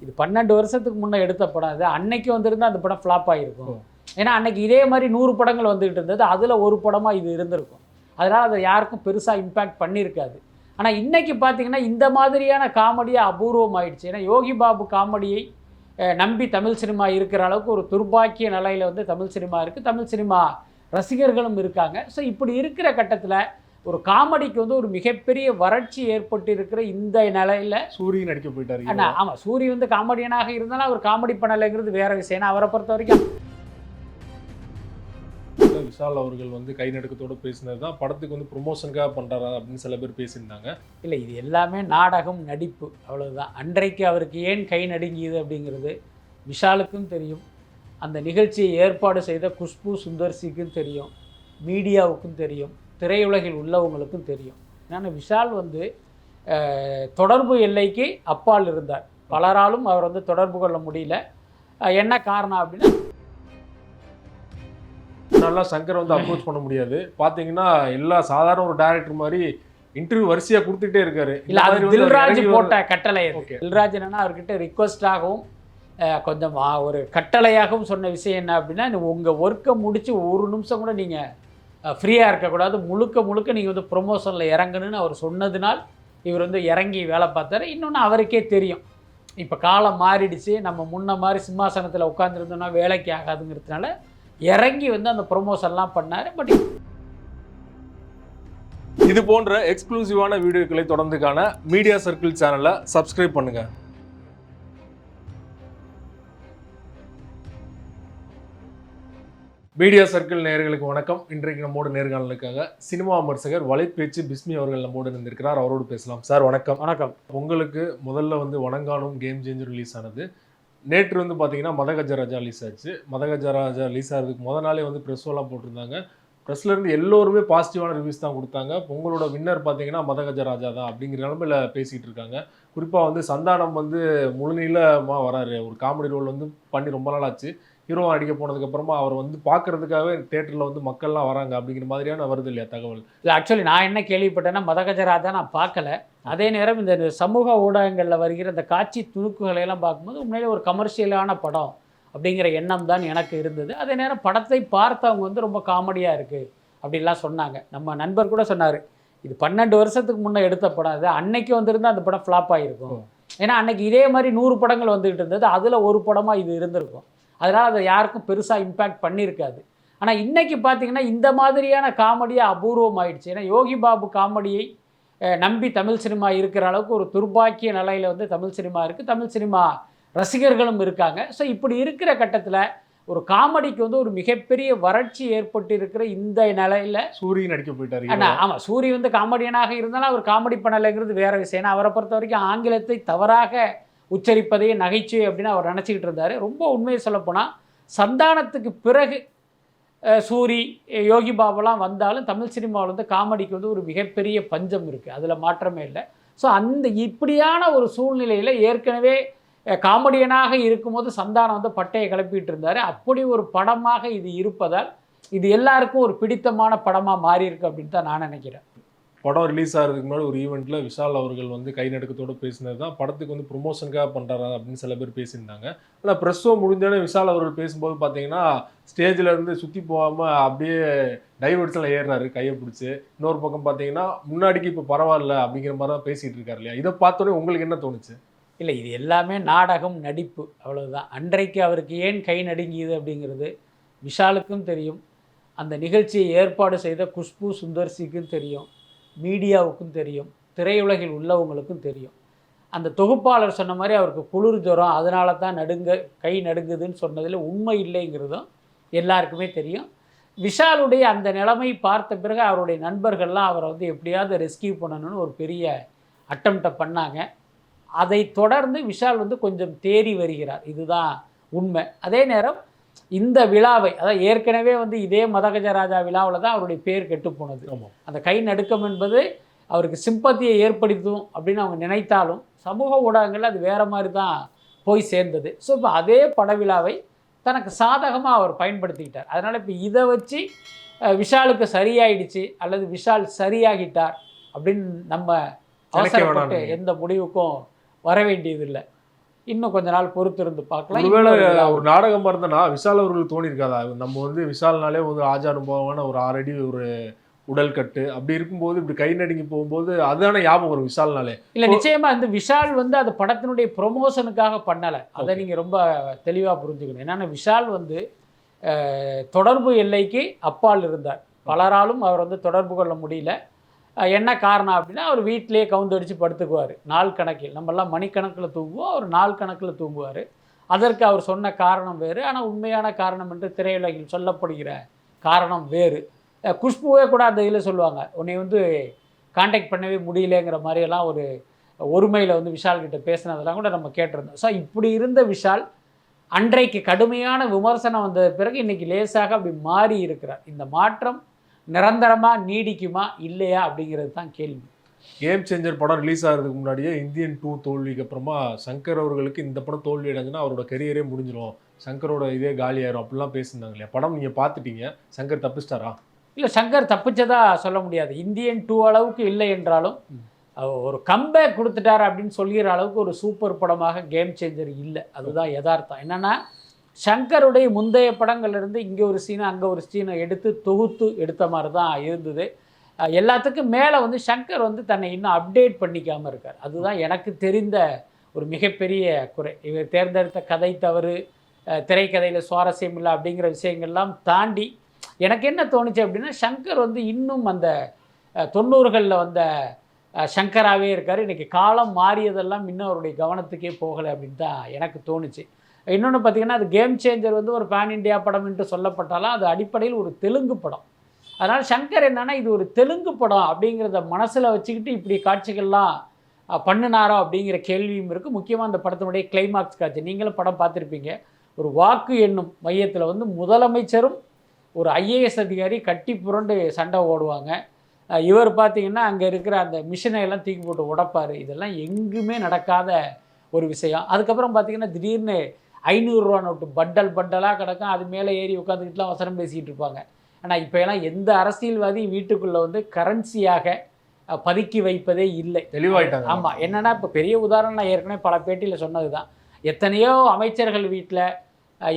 இது 12 வருஷத்துக்கு முன்னே எடுத்த படம் அது. அன்னைக்கு வந்திருந்தால் அந்த படம் ஃப்ளாப் ஆகிருக்கும். ஏன்னா அன்னைக்கு இதே மாதிரி 100 படங்கள் வந்துகிட்டு இருந்தது, அதில் ஒரு படமாக இது இருந்திருக்கும். அதனால் அதை யாருக்கும் பெருசாக இம்பேக்ட் பண்ணியிருக்காது. ஆனால் இன்றைக்கி பார்த்தீங்கன்னா இந்த மாதிரியான காமெடியாக அபூர்வம் ஆயிடுச்சு. ஏன்னா யோகி பாபு காமெடியை நம்பி தமிழ் சினிமா இருக்கிற அளவுக்கு ஒரு துர்பாக்கிய நிலையில் வந்து தமிழ் சினிமா இருக்குது. தமிழ் சினிமா ரசிகர்களும் இருக்காங்க. ஸோ இப்படி இருக்கிற கட்டத்தில் ஒரு காமெடிக்கு வந்து ஒரு மிகப்பெரிய வறட்சி ஏற்பட்டு இருக்கிற இந்த நிலையில் சூரியன் நடிக்க போயிட்டாரு. ஆமாம், சூரிய வந்து காமெடியனாக இருந்தாலும் அவர் காமெடி பண்ணலைங்கிறது வேற விஷயம். ஏன்னா அவரை பொறுத்த வரைக்கும் விஷால் அவர்கள் வந்து கை நடுக்கத்தோடு பேசினது தான் படத்துக்கு வந்து ப்ரொமோஷனுக்காக பண்ணுறாரா அப்படின்னு சில பேர் பேசியிருந்தாங்க. இல்லை, இது எல்லாமே நாடகம், நடிப்பு, அவ்வளவுதான். அன்றைக்கு அவருக்கு ஏன் கை நடுங்கியது அப்படிங்கிறது விஷாலுக்கும் தெரியும், அந்த நிகழ்ச்சியை ஏற்பாடு செய்த குஷ்பு சுந்தர்சிக்கும் தெரியும், மீடியாவுக்கும் தெரியும், திரையுலகில் உள்ளவங்களுக்கும் தெரியும். ஏன்னா விஷால் வந்து தொடர்பு எல்லைக்கு அப்பால் இருந்தார். பலராலும் அவர் வந்து தொடர்பு கொள்ள முடியல. என்ன காரணம் அப்படின்னா, நல்லா சங்கர் வந்து அப்ரோச் பண்ண முடியாது. பார்த்தீங்கன்னா எல்லா சாதாரண ஒரு டைரக்டர் மாதிரி இன்டர்வியூ வரிசையாக கொடுத்துட்டே இருக்காரு. இல்லை, அது தில்ராஜ் போட்ட கட்டளை. தில்ராஜ் என்னன்னா அவர்கிட்ட ரிக்வஸ்டாகவும் கொஞ்சம் ஒரு கட்டளையாகவும் சொன்ன விஷயம் என்ன அப்படின்னா, உங்கள் ஒர்க்கை முடித்து ஒரு நிமிஷம் கூட நீங்கள் ஃப்ரீயாக இருக்கக்கூடாது, முழுக்க நீங்கள் வந்து ப்ரொமோஷனில் இறங்கணுன்னு அவர் சொன்னதுனால் இவர் வந்து இறங்கி வேலை பார்த்தாரு. இன்னொன்று அவருக்கே தெரியும், இப்போ காலம் மாறிடுச்சு, நம்ம முன்ன மாதிரி சிம்மாசனத்தில் உட்காந்துருந்தோம்னா வேலைக்கு ஆகாதுங்கிறதுனால இறங்கி வந்து அந்த ப்ரொமோஷன்லாம் பண்ணார். பட் இது போன்ற எக்ஸ்க்ளூசிவான வீடியோக்களை தொடர்ந்து காண மீடியா சர்க்கிள் சேனலை சப்ஸ்கிரைப் பண்ணுங்கள். மீடியா சர்க்கிள் நேயர்களுக்கு வணக்கம். இன்றைக்கு நம்மோட நேர்காணலுக்காக சினிமா விமர்சகர் வலைப்பேச்சு பிஸ்மி அவர்கள் நம்மோடு இருந்திருக்கிறார். அவரோடு பேசலாம். சார் வணக்கம். வணக்கம். உங்களுக்கு முதல்ல வந்து வணங்கானும் கேம் சேஞ்சர் ரிலீஸ் ஆனது. நேற்று வந்து பார்த்தீங்கன்னா மதகஜராஜா ரிலீஸ் ஆச்சு. மதகஜராஜா ரிலீஸ் ஆகிறதுக்கு முதல் நாளே வந்து ப்ரெஸ்ஸெல்லாம் போட்டிருந்தாங்க. ப்ரெஸ்லேருந்து எல்லோருமே பாசிட்டிவான ரிவ்யூஸ் தான் கொடுத்தாங்க. உங்களோட வின்னர் பார்த்தீங்கன்னா மதகஜராஜா தான் அப்படிங்கிற நிலமையில் பேசிகிட்டு இருக்காங்க. குறிப்பாக வந்து சந்தானம் வந்து முழுநீளமாக வராரு. ஒரு காமெடி ரோல் வந்து பண்ணி ரொம்ப நாள் ஆச்சு. ஹீரோ அடிக்க போனதுக்கப்புறமா அவர் வந்து பார்க்கறதுக்காகவே தேட்டரில் வந்து மக்கள்லாம் வராங்க அப்படிங்கிற மாதிரியான வருது இல்லையா தகவல்? இல்லை, ஆக்சுவலி நான் என்ன கேள்விப்பட்டேன்னா மதகஜராஜா நான் பார்க்கல. அதே நேரம் இந்த சமூக ஊடகங்களில் வருகிற இந்த காட்சி துணுக்குகளையெல்லாம் பார்க்கும்போது உண்மையிலே ஒரு கமர்ஷியலான படம் அப்படிங்கிற எண்ணம் தான் எனக்கு இருந்தது. அதே நேரம் படத்தை பார்த்தவங்க வந்து ரொம்ப காமெடியாக இருக்குது அப்படின்லாம் சொன்னாங்க. நம்ம நண்பர் கூட சொன்னார், இது 12 வருஷத்துக்கு முன்னே எடுத்த படம் அது. அன்னைக்கு வந்திருந்தால் அந்த படம் ஃப்ளாப் ஆகிருக்கும். ஏன்னா அன்னைக்கு இதே மாதிரி 100 படங்கள் வந்துகிட்டு இருந்தது, அதில் ஒரு படமாக இது இருந்திருக்கும். அதனால் அதை யாருக்கும் பெருசாக இம்பேக்ட் பண்ணியிருக்காது. ஆனால் இன்றைக்கி பார்த்திங்கன்னா இந்த மாதிரியான காமெடியாக அபூர்வம் ஆயிடுச்சு. ஏன்னா யோகி பாபு காமெடியை நம்பி தமிழ் சினிமா இருக்கிற அளவுக்கு ஒரு துர்பாக்கிய நிலையில் வந்து தமிழ் சினிமா இருக்குது. தமிழ் சினிமா ரசிகர்களும் இருக்காங்க. ஸோ இப்படி இருக்கிற கட்டத்தில் ஒரு காமெடிக்கு வந்து ஒரு மிகப்பெரிய வறட்சி ஏற்பட்டு இருக்கிற இந்த நிலையில் சூரியன் நடிக்க போயிட்டாரு. ஆமாம், சூரிய வந்து காமெடியனாக இருந்தாலும் அவர் காமெடி பண்ணலைங்கிறது வேற விஷயம். ஏன்னா அவரை பொறுத்த வரைக்கும் ஆங்கிலத்தை தவறாக உச்சரிப்பதையே நகைச்சுவை அப்படின்னு அவர் நினச்சிக்கிட்டு இருந்தார். ரொம்ப உண்மையை சொல்லப்போனால் சந்தானத்துக்கு பிறகு சூரி, யோகி பாபுலாம் வந்தாலும் தமிழ் சினிமாவில் வந்து காமெடிக்கு வந்து ஒரு மிகப்பெரிய பஞ்சம் இருக்குது, அதில் மாற்றமே இல்லை. ஸோ அந்த இப்படியான ஒரு சூழ்நிலையில் ஏற்கனவே காமெடியனாக இருக்கும்போது சந்தானம் வந்து பட்டையை கிளப்பிட்டு இருந்தார். அப்படி ஒரு படமாக இது இருப்பதால் இது எல்லாருக்கும் ஒரு பிடித்தமான படமாக மாறி இருக்கு அப்படின்னு தான் நான் நினைக்கிறேன். படம் ரிலீஸ் ஆகிறதுக்கு முன்னாடி ஒரு ஈவெண்ட்டில் விஷால் அவர்கள் வந்து கை நடுக்கத்தோடு பேசினது தான் படத்துக்கு வந்து ப்ரொமோஷனுக்காக பண்ணுறாரா அப்படின்னு சில பேர் பேசியிருந்தாங்க. ஆனால் ப்ரெஸ் ஷோ முடிஞ்சோடனே விஷால் அவர்கள் பேசும்போது பார்த்தீங்கன்னா ஸ்டேஜில் இருந்து சுற்றி போகாமல் அப்படியே டைவர்ட்ஸில் ஏறுறாரு கையை பிடிச்சி. இன்னொரு பக்கம் பார்த்தீங்கன்னா முன்னாடிக்கு இப்போ பரவாயில்ல அப்படிங்கிற மாதிரி தான் பேசிகிட்டு இருக்காரு இல்லையா? இதை பார்த்தோன்னே உங்களுக்கு என்ன தோணுச்சு? இல்லை, இது எல்லாமே நாடகம், நடிப்பு, அவ்வளவுதான். அன்றைக்கு அவருக்கு ஏன் கை நடுங்கியது அப்படிங்கிறது விஷாலுக்கும் தெரியும், அந்த நிகழ்ச்சியை ஏற்பாடு செய்த குஷ்பு சுந்தர்சிக்கும் தெரியும், மீடியாவுக்கும் தெரியும், திரையுலகில் உள்ளவங்களுக்கும் தெரியும். அந்த தொகுப்பாளர் சொன்ன மாதிரி அவருக்கு குளிர் ஜுரம், அதனால தான் கை நடுங்குதுன்னு சொன்னதில் உண்மை இல்லைங்கிறதும் எல்லாருக்குமே தெரியும். விஷாலுடைய அந்த நிலைமை பார்த்த பிறகு அவருடைய நண்பர்கள்லாம் அவரை வந்து எப்படியாவது ரெஸ்கியூ பண்ணணும்னு ஒரு பெரிய அட்டம்ப்டை பண்ணாங்க. அதை தொடர்ந்து விஷால் வந்து கொஞ்சம் தேறி வருகிறார், இதுதான் உண்மை. அதே நேரம் இந்த விழாவை, அதாவது ஏற்கனவே வந்து இதே மதகஜராஜா விழாவில் தான் அவருடைய பேர் கெட்டு போனது. அந்த கை நடுக்கம் என்பது அவருக்கு சிம்பத்தியை ஏற்படுத்தும் அப்படின்னு அவங்க நினைத்தாலும் சமூக ஊடகங்களில் அது வேறு மாதிரி தான் போய் சேர்ந்தது. ஸோ இப்போ அதே பட விழாவை தனக்கு சாதகமாக அவர் பயன்படுத்திக்கிட்டார். அதனால் இப்போ இதை வச்சு விஷாலுக்கு சரியாயிடுச்சு அல்லது விஷால் சரியாகிட்டார் அப்படின்னு நம்ம அவசரப்பட்டு எந்த முடிவுக்கும் வர வேண்டியதில்லை. இன்னும் கொஞ்ச நாள் பொறுத்து இருந்து பார்க்கலாம். ஒருவேளை இன்னொரு விழா. ஒரு நாடகம் இருந்தனா விஷால் அவர்களுக்கு தோணி இருக்காதா, நம்ம வந்து விஷால்னாலே வந்து ஆஜானுபாவான ஒரு 6 அடி ஒரு உடல் கட்டு அப்படி இருக்கும்போது இப்படி கை நடுங்கி போகும்போது அதுதானே ஞாபகம் வரும் விஷால்னாலே. இல்ல நிச்சயமா இந்த விஷால் வந்து அது படத்தினுடைய ப்ரொமோஷனுக்காக பண்ணல. அதை Okay. நீங்க ரொம்ப தெளிவா புரிஞ்சுக்கணும். என்னன்னா விஷால் வந்து தொடர்பு எல்லைக்கு அப்பால் இருந்தார். பலராலும் அவர் வந்து தொடர்பு கொள்ள முடியல. என்ன காரணம் அப்படின்னா அவர் வீட்டிலேயே கவுந்தடிச்சு படுத்துக்குவார் நாள் கணக்கில். நம்மெல்லாம் மணிக்கணக்கில் தூங்குவோம், அவர் நாள் கணக்கில் தூங்குவார். அதற்கு அவர் சொன்ன காரணம் வேறு, ஆனால் உண்மையான காரணம் என்று திரையுலகில் சொல்லப்படுகிற காரணம் வேறு. குஷ்புவே கூட அந்த இதில் சொல்லுவாங்க, உன்னை வந்து காண்டாக்ட் பண்ணவே முடியலங்கிற மாதிரியெல்லாம் ஒரு ஒருமையில் வந்து விஷால் கிட்ட பேசினதெல்லாம் கூட நம்ம கேட்டிருந்தோம். ஸோ இப்படி இருந்த விஷால் அன்றைக்கு கடுமையான விமர்சனம் வந்த பிறகு இன்னைக்கு லேசாக அப்படி மாறி இருக்கிறார். இந்த மாற்றம் நிரந்தரமாக நீடிக்குமா இல்லையா அப்படிங்கிறது தான் கேள்வி. கேம் சேஞ்சர் படம் ரிலீஸ் ஆகிறதுக்கு முன்னாடியே இந்தியன் 2 தோல்விக்கு அப்புறமா சங்கர் அவர்களுக்கு இந்த படம் தோல்வி அடைஞ்சுன்னா அவரோட கெரியரே முடிஞ்சிடும், சங்கரோட இதே காலியாயிரும் அப்படிலாம் பேசியிருந்தாங்க இல்லையா. படம் நீங்கள் பார்த்துட்டீங்க, சங்கர் தப்பிச்சிட்டாரா? இல்லை, சங்கர் தப்பிச்சதா சொல்ல முடியாது. இந்தியன் 2 அளவுக்கு இல்லை என்றாலும் ஒரு கம்பேக் கொடுத்துட்டார் அப்படின்னு சொல்கிற அளவுக்கு ஒரு சூப்பர் படமாக கேம் சேஞ்சர் இல்லை. அதுதான் யதார்த்தம். என்னென்னா சங்கருடைய முந்தைய படங்கள்லேருந்து இங்கே ஒரு சீனை அங்கே ஒரு சீனை எடுத்து தொகுத்து எடுத்த மாதிரி தான் இருந்தது. எல்லாத்துக்கும் மேலே வந்து சங்கர் வந்து தன்னை இன்னும் அப்டேட் பண்ணிக்காமல் இருக்கார். அதுதான் எனக்கு தெரிந்த ஒரு மிகப்பெரிய குறை. இவர் தேர்ந்தெடுத்த கதை தவறு, திரைக்கதையில் சுவாரஸ்யம் இல்லை அப்படிங்கிற விஷயங்கள்லாம் தாண்டி எனக்கு என்ன தோணுச்சு அப்படின்னா சங்கர் வந்து இன்னும் அந்த 90களில் வந்த சங்கராகவே இருக்கார். இன்றைக்கி காலம் மாறியதெல்லாம் இன்னும் அவருடைய கவனத்துக்கே போகலை அப்படின்னு தான் எனக்கு தோணுச்சு. இன்னொன்று பார்த்திங்கன்னா அது கேம் சேஞ்சர் வந்து ஒரு பேன் இண்டியா படம் என்று சொல்லப்பட்டாலும் அது அடிப்படையில் ஒரு தெலுங்கு படம். அதனால் சங்கர் என்னென்னா இது ஒரு தெலுங்கு படம் அப்படிங்கிறத மனசில் வச்சுக்கிட்டு இப்படி காட்சிகள்லாம் பண்ணினாரோ அப்படிங்கிற கேள்வியும் இருக்குது. முக்கியமாக அந்த படத்தினுடைய கிளைமாக்ஸ் காட்சி நீங்களும் படம் பார்த்துருப்பீங்க. ஒரு வாக்கு என்னும் மையத்தில் வந்து முதலமைச்சரும் ஒரு ஐஏஎஸ் அதிகாரி கட்டி புரண்டு சண்டை ஓடுவாங்க. இவர் பார்த்திங்கன்னா அங்கே இருக்கிற அந்த மிஷினை எல்லாம் தூக்கி போட்டு உடைப்பார். இதெல்லாம் எங்குமே நடக்காத ஒரு விஷயம். அதுக்கப்புறம் பார்த்திங்கன்னா திடீர்னு 500 ரூபா நோட்டு பண்டலாக கிடக்கும், அது மேலே ஏறி உட்காந்துக்கிட்டுலாம் வசனம் பேசிக்கிட்டு இருப்பாங்க. ஆனால் இப்போ எல்லாம் எந்த அரசியல்வாதி வீட்டுக்குள்ளே வந்து கரன்சியாக பதுக்கி வைப்பதே இல்லை, தெளிவாயிட்டாங்க. ஆமாம். என்னென்னா இப்போ பெரிய உதாரணம் நான் ஏற்கனவே பல பேட்டியில் சொன்னது தான். எத்தனையோ அமைச்சர்கள் வீட்டில்,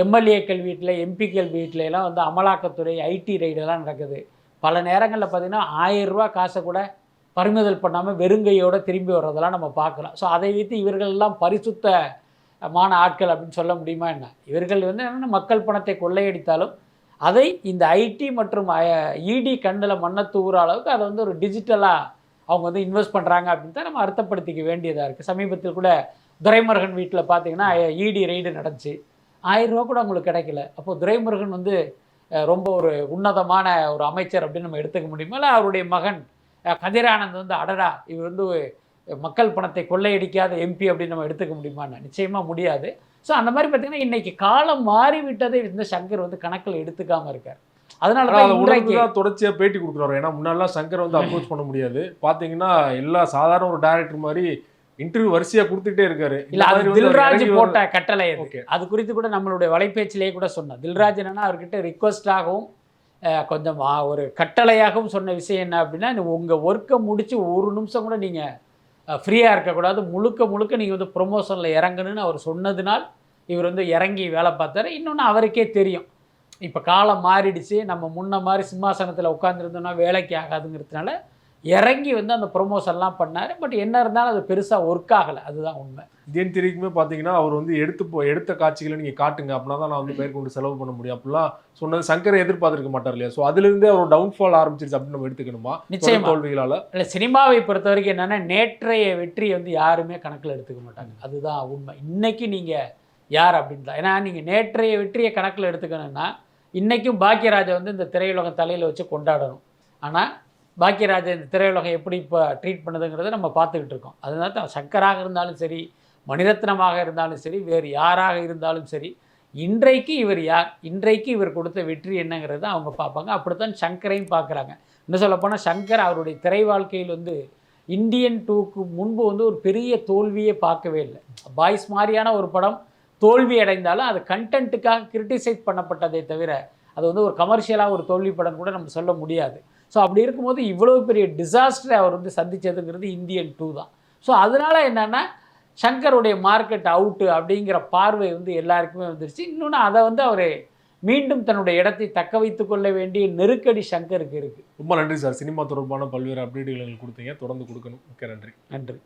எம்எல்ஏக்கள் வீட்டில், எம்பிக்கள் வீட்டில எல்லாம் வந்து அமலாக்கத்துறை ஐடி ரைடெல்லாம் நடக்குது. பல நேரங்களில் பார்த்திங்கன்னா 1000 ரூபா காசை கூட பறிமுதல் பண்ணாமல் வெறுங்கையோடு திரும்பி வர்றதெல்லாம் நம்ம பார்க்கலாம். ஸோ அதை வைத்து இவர்களெல்லாம் பரிசுத்தமான ஆட்கள் அப்படின்னு சொல்ல முடியுமா என்ன? இவர்கள் வந்து என்னென்னா மக்கள் பணத்தை கொள்ளையடித்தாலும் அதை இந்த ஐடி மற்றும் இடி கண்ணில் மண்ணை தூவுற அளவுக்கு அதை வந்து ஒரு டிஜிட்டலாக அவங்க வந்து இன்வெஸ்ட் பண்ணுறாங்க அப்படின்னு தான் நம்ம அர்த்தப்படுத்திக்க வேண்டியதாக இருக்குது. சமீபத்தில் கூட துரைமுருகன் வீட்டில் பார்த்திங்கன்னா இடி ரெய்டு நடந்துச்சு, 1000 ரூபா கூட அவங்களுக்கு கிடைக்கல. அப்போது துரைமுருகன் வந்து ரொம்ப ஒரு உன்னதமான ஒரு அமைச்சர் அப்படின்னு நம்ம எடுத்துக்க முடியுமா? இல்லை அவருடைய மகன் கதிரானந்த் வந்து அடடா இவர் வந்து மக்கள் பணத்தை கொள்ளையடிக்காத எம்பி அப்படின்னு நம்ம எடுத்துக்க முடியுமான்னு நிச்சயமாக முடியாது. ஸோ அந்த மாதிரி பார்த்தீங்கன்னா இன்றைக்கி காலம் மாறிவிட்டதை இந்த சங்கர் வந்து கணக்கில் எடுத்துக்காமல் இருக்கார். அதனால தான் தொடர்ச்சியாக பேட்டி கொடுக்குறாரு. ஏன்னா முன்னாடிலாம் சங்கர் வந்து அப்ரோச் பண்ண முடியாது. பார்த்தீங்கன்னா எல்லா சாதாரண ஒரு டைரக்டர் மாதிரி இன்டர்வியூ வரிசையாக கொடுத்துட்டே இருக்காரு. இல்லை, அது தில்ராஜ் போட்ட கட்டளை. அது குறித்து கூட நம்மளுடைய வலைபேச்சிலேயே கூட சொன்னேன். தில்ராஜ் என்னன்னா அவர்கிட்ட ரிக்வஸ்டாகவும் கொஞ்சம் ஒரு கட்டளையாகவும் சொன்ன விஷயம் என்ன அப்படின்னா, உங்கள் ஒர்க்கை முடித்து ஒரு நிமிஷம் கூட நீங்கள் ஃப்ரீயாக இருக்கக்கூடாது, முழுக்க நீங்கள் வந்து ப்ரொமோஷனில் இறங்கணுன்னு அவர் சொன்னதுனால் இவர் வந்து இறங்கி வேலை பார்த்தாரு. இன்னொன்று அவருக்கே தெரியும் இப்போ காலம் மாறிடுச்சு, நம்ம முன்ன மாதிரி சிம்மாசனத்தில் உட்காந்துருந்தோம்னா வேலைக்கு ஆகாதுங்கிறதுனால இறங்கி வந்து அந்த ப்ரொமோஷன்லாம் பண்ணார். பட் என்ன இருந்தாலும் அது பெருசாக ஒர்க் ஆகலை, அதுதான் உண்மை. இந்தியன் திரைக்குமே பார்த்தீங்கன்னா அவர் வந்து எடுத்த காட்சிகளை நீங்கள் காட்டுங்க அப்படின்னா தான் நான் வந்து மேற்கொண்டு செலவு பண்ண முடியும் அப்படிலாம் சொன்னது சங்கரை எதிர்பார்த்துருக்க மாட்டார் இல்லையா. ஸோ அதுலேருந்தே அவர் டவுன்ஃபால் ஆரம்பிச்சிருச்சு அப்படின்னு நம்ம எடுத்துக்கணுமா? நிச்சயம் தோல்விகளால் இல்லை. சினிமாவை பொறுத்த வரைக்கும் என்னென்னா நேற்றைய வெற்றியை வந்து யாருமே கணக்கில் எடுத்துக்க மாட்டாங்க, அதுதான் உண்மை. இன்றைக்கி நீங்கள் யார் அப்படின்னு தான். ஏன்னா நீங்கள் நேற்றைய வெற்றியை கணக்கில் எடுத்துக்கணுன்னா இன்றைக்கும் பாக்கியராஜை வந்து இந்த திரையுலகம் தலையில் வச்சு கொண்டாடணும். ஆனால் பாக்கியராஜை இந்த திரையுலகம் எப்படி இப்போ ட்ரீட் பண்ணுதுங்கிறத நம்ம பார்த்துக்கிட்டு இருக்கோம். அதனால தான் சங்கராக இருந்தாலும் சரி, மணிரத்னமாக இருந்தாலும் சரி, வேறு யாராக இருந்தாலும் சரி, இன்றைக்கு இவர் யார், இன்றைக்கு இவர் கொடுத்த வெற்றி என்னங்கிறத அவங்க பார்ப்பாங்க. அப்படித்தான் சங்கரையும் பார்க்குறாங்க. இன்னும் சொல்லப்போனால் சங்கர் அவருடைய திரை வாழ்க்கையில் வந்து இந்தியன் 2க்கு முன்பு வந்து ஒரு பெரிய தோல்வியே பார்க்கவே இல்லை. பாய்ஸ் மாதிரியான ஒரு படம் தோல்வி அடைந்தாலும் அது கண்டென்ட்டுக்காக கிரிட்டிசைஸ் பண்ணப்பட்டதை தவிர அது வந்து ஒரு கமர்ஷியலாக ஒரு தோல்வி படம் கூட நம்ம சொல்ல முடியாது. ஸோ அப்படி இருக்கும்போது இவ்வளோ பெரிய டிசாஸ்டரை அவர் வந்து சந்தித்ததுங்கிறது இந்தியன் 2 தான். ஸோ அதனால் என்னென்னா சங்கருடைய மார்க்கெட் அவுட்டு அப்படிங்கிற பார்வை வந்து எல்லாருக்குமே வந்துருச்சு. இன்னொன்று அதை வந்து அவர் மீண்டும் தன்னுடைய இடத்தை தக்க வைத்துக் கொள்ள வேண்டிய நெருக்கடி சங்கருக்கு இருக்குது. ரொம்ப நன்றி சார். சினிமா தொடர்பான பல்வேறு அப்டேட்டுகள் எங்களுக்கு கொடுத்தீங்க. தொடர்ந்து கொடுக்கணும். மிக்க நன்றி. நன்றி.